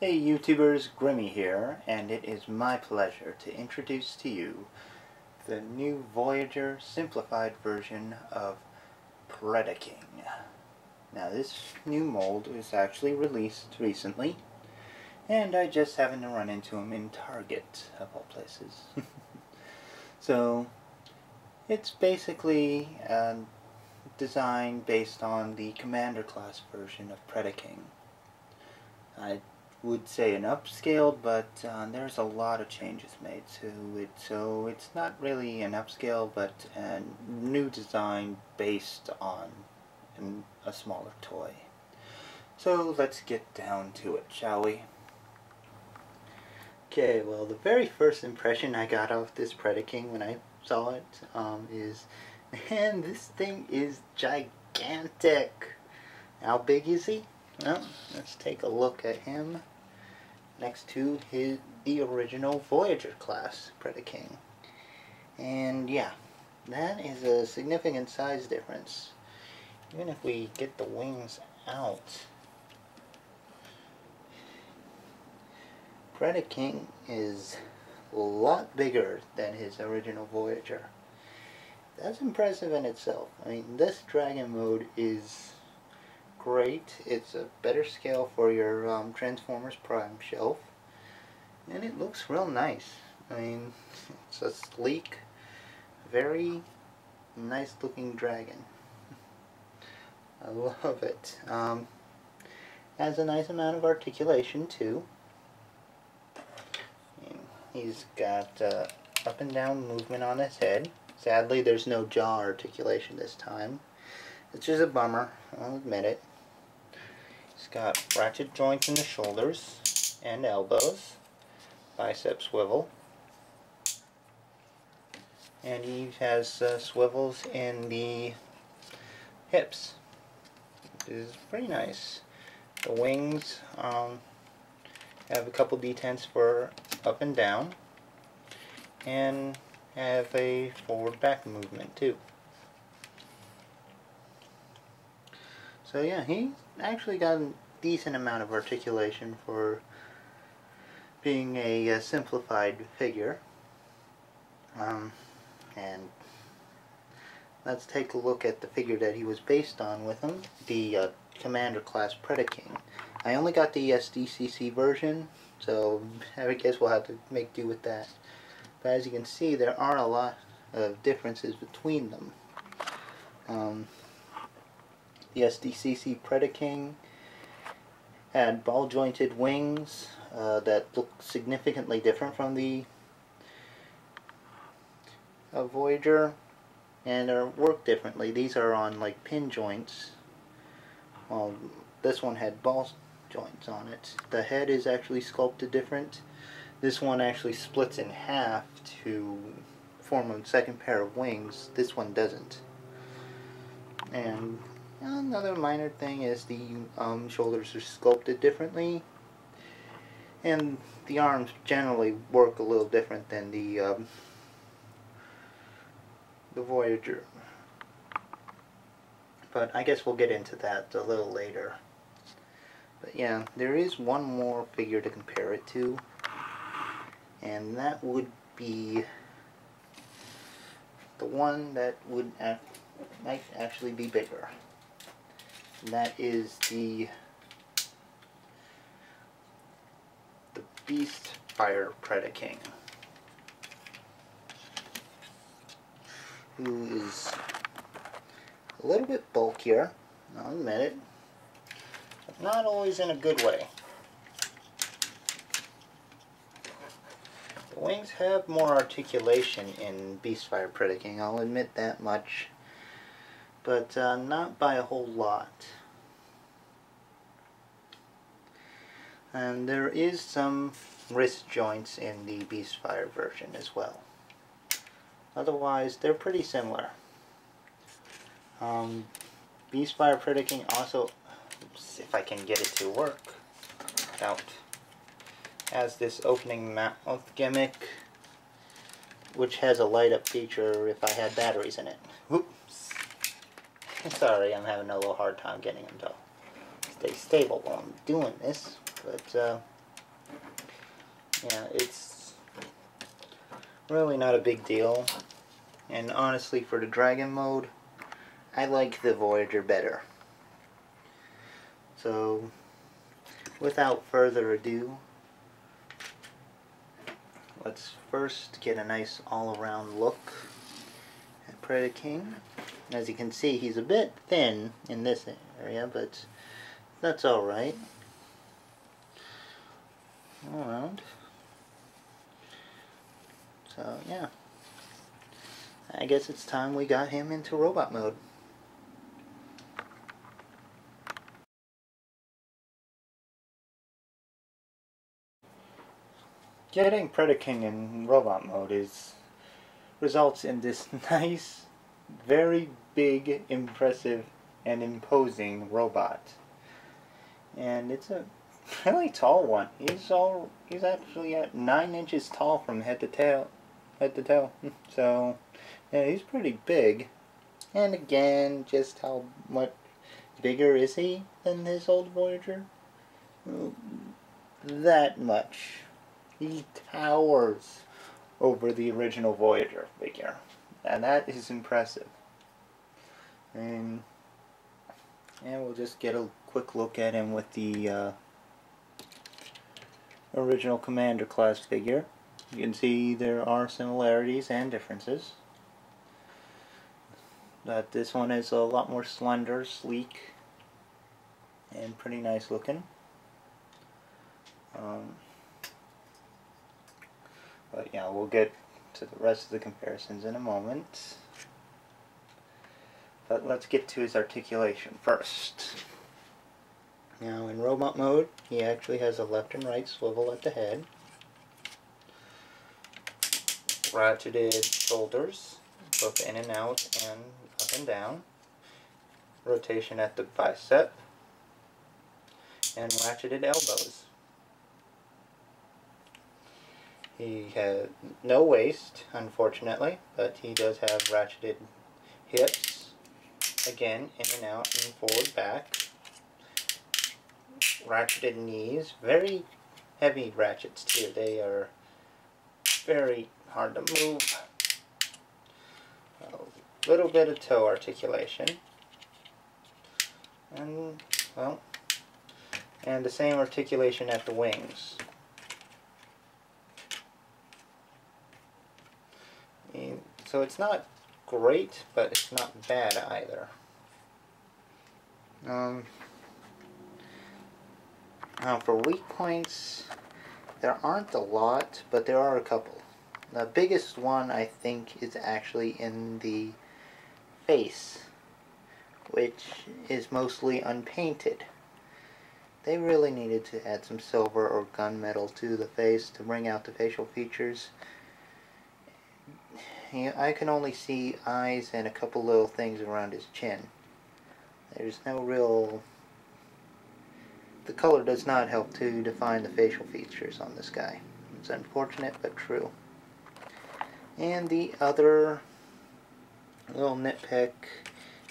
Hey YouTubers, Grimmy here, and it is my pleasure to introduce to you the new Voyager simplified version of Predaking. Now this new mold was actually released recently, and I just happened to run into him in Target, of all places. So, it's basically a design based on the Commander class version of Predaking. I would say an upscale, but there's a lot of changes made to it, so it's not really an upscale, but a new design based on a smaller toy. So let's get down to it, shall we? Okay, well, the very first impression I got of this Predaking when I saw it is, man, this thing is gigantic. How big is he? Well, let's take a look at him next to the original Voyager class Predaking. And yeah, that is a significant size difference. Even if we get the wings out, Predaking is a lot bigger than his original Voyager. That's impressive in itself. I mean, this Dragon mode is great. It's a better scale for your Transformers Prime shelf, and it looks real nice. I mean, it's a sleek, very nice looking dragon. I love it. Has a nice amount of articulation too. And he's got up and down movement on his head. Sadly, there's no jaw articulation this time, which is a bummer, I'll admit it. He's got ratchet joints in the shoulders and elbows, bicep swivel, and he has swivels in the hips, which is pretty nice. The wings have a couple detents for up and down, and have a forward-back movement too. So yeah, he actually got a decent amount of articulation for being a simplified figure. And let's take a look at the figure that he was based on with him, the Commander class Predaking. I only got the SDCC version, so I guess we'll have to make do with that. But as you can see, there are a lot of differences between them. The SDCC Predaking had ball-jointed wings that look significantly different from the Voyager, and are worked differently. These are on like pin joints, while this one had ball joints on it. The head is actually sculpted different. This one actually splits in half to form a second pair of wings. This one doesn't. And another minor thing is the shoulders are sculpted differently, and the arms generally work a little different than the Voyager. But I guess we'll get into that a little later. But yeah, there is one more figure to compare it to, and that would be the one that would might actually be bigger. And that is the Beastfire Predaking, who is a little bit bulkier, I'll admit it, but not always in a good way. The wings have more articulation in Beastfire Predaking, I'll admit that much, but not by a whole lot. And there is some wrist joints in the Beastfire version as well. Otherwise, they're pretty similar. Beastfire Predaking also, if I can get it to work out, has this opening mouth gimmick, which has a light up feature if I had batteries in it. Whoops. Sorry, I'm having a little hard time getting them to stay stable while I'm doing this, but Yeah, it's really not a big deal. And honestly, for the Dragon mode, I like the Voyager better. So, without further ado, let's first get a nice all-around look at Predaking. As you can see, he's a bit thin in this area, but that's alright. All around. So, yeah. I guess it's time we got him into robot mode. Getting Predaking in robot mode results in this nice, very big, impressive, and imposing robot. And it's a really tall one. He's actually at 9 inches tall from head to tail. So yeah, he's pretty big. And again, just how much bigger is he than his old Voyager? Well, that much. He towers over the original Voyager figure. And that is impressive. And we'll just get a quick look at him with the original Commander class figure. You can see there are similarities and differences. That this one is a lot more slender, sleek, and pretty nice looking. But yeah, we'll get to the rest of the comparisons in a moment. But let's get to his articulation first. Now in robot mode, he actually has a left and right swivel at the head, ratcheted shoulders, both in and out and up and down, rotation at the bicep, and ratcheted elbows. He has no waist, unfortunately, but he does have ratcheted hips, again, in and out and forward back. Ratcheted knees, very heavy ratchets too. They are very hard to move. A little bit of toe articulation. And, well, and the same articulation at the wings. So it's not great, but it's not bad either. Now for weak points, there aren't a lot, but there are a couple. The biggest one, I think, is actually in the face, which is mostly unpainted. They really needed to add some silver or gunmetal to the face to bring out the facial features. I can only see eyes and a couple little things around his chin. There's no real... The color does not help to define the facial features on this guy. It's unfortunate, but true. And the other little nitpick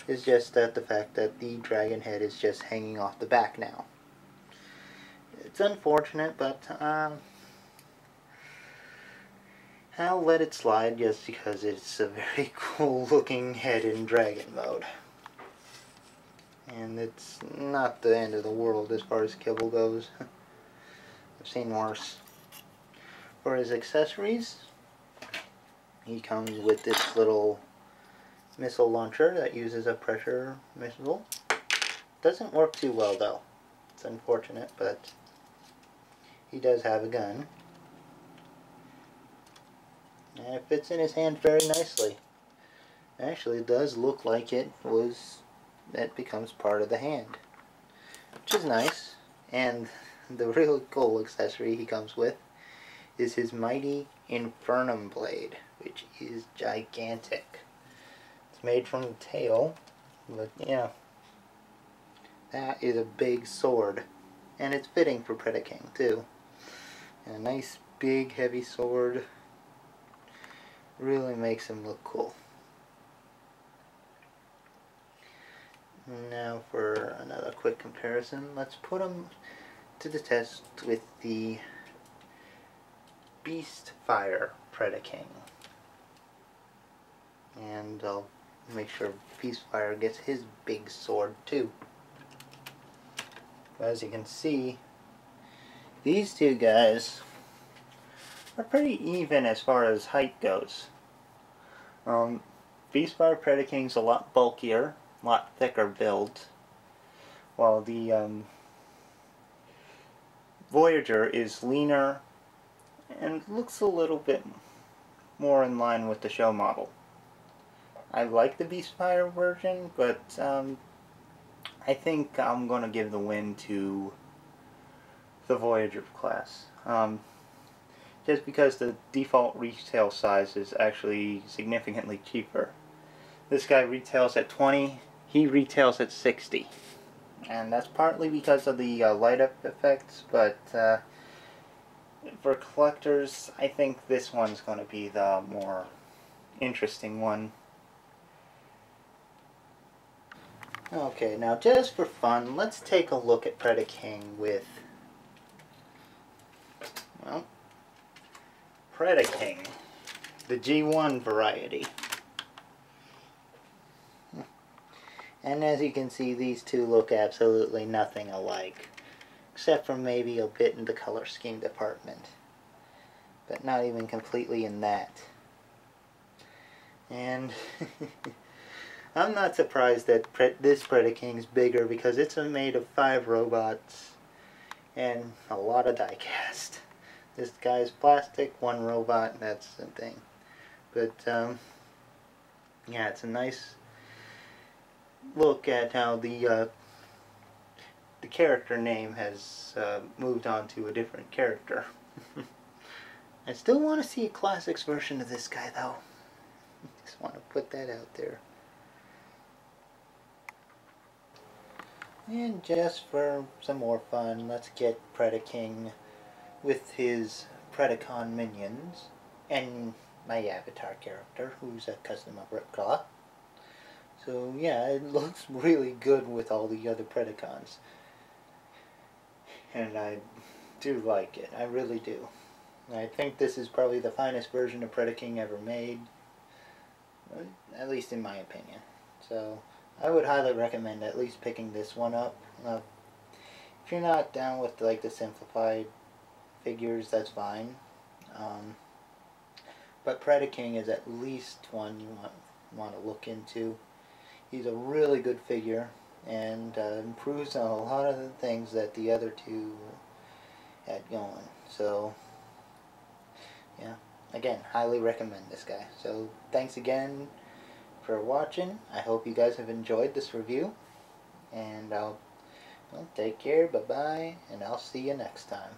is just that the fact that the dragon head is just hanging off the back now. It's unfortunate, but I'll let it slide just because it's a very cool looking head in dragon mode. And it's not the end of the world as far as kibble goes. I've seen worse. For his accessories, he comes with this little missile launcher that uses a pressure missile. Doesn't work too well though. It's unfortunate, but he does have a gun. And it fits in his hand very nicely. Actually, it does look like it becomes part of the hand, which is nice. And the real cool accessory he comes with is his mighty Infernum blade, which is gigantic. It's made from the tail, but yeah, that is a big sword, and it's fitting for Predaking too. And a nice big heavy sword really makes him look cool. Now for another quick comparison, let's put him to the test with the Beastfire Predaking. And I'll make sure Beastfire gets his big sword too. As you can see, these two guys are pretty even as far as height goes. Beastfire Predaking's a lot bulkier, a lot thicker build, while the Voyager is leaner and looks a little bit more in line with the show model. I like the Beastfire version, but I think I'm going to give the win to the Voyager class. Just because the default retail size is actually significantly cheaper. This guy retails at 20, he retails at 60. And that's partly because of the light up effects, but for collectors, I think this one's going to be the more interesting one. Okay, now just for fun, let's take a look at Predaking with, well, Predaking, the G1 variety. And as you can see, these two look absolutely nothing alike, except for maybe a bit in the color scheme department, but not even completely in that. And I'm not surprised that this Predaking's bigger, because it's made of 5 robots and a lot of die cast. This guy's plastic, 1 robot, that's the thing. But yeah, it's a nice look at how the character name has moved on to a different character. I still want to see a classics version of this guy, though. Just want to put that out there. And just for some more fun, let's get Predaking with his Predacon minions and my avatar character, who's a custom replica. So yeah, it looks really good with all the other Predacons. And I do like it, I really do. I think this is probably the finest version of Predaking ever made, at least in my opinion. So I would highly recommend at least picking this one up. If you're not down with like the simplified figures, that's fine. But Predaking is at least one you want to look into. He's a really good figure and improves on a lot of the things that the other two had going. So yeah, again, highly recommend this guy. So thanks again for watching. I hope you guys have enjoyed this review, and I'll take care, bye bye, and I'll see you next time.